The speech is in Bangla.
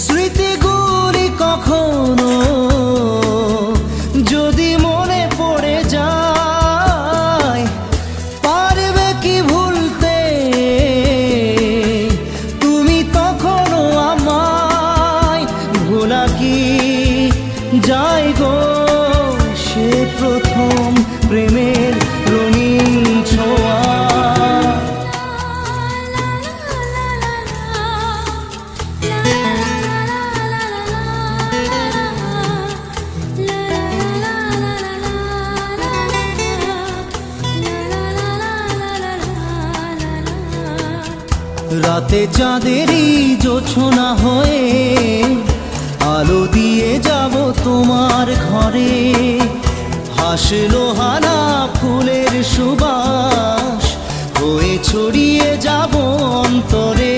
স্মৃতিগুলি কখনো যদি মনে পড়ে যায়, পারবে কি ভুলতে তুমি তখনো আমায়? ভোলা কি যায় গো সে প্রথম প্রেমের রঙিন ছোঁয়া? রাতে চাঁদেরই জোছনা হয়ে আলো দিয়ে যাব তোমার ঘরে। হাসলো হানা ফুলের সুবাস হয়ে ছড়িয়ে যাব অন্তরে।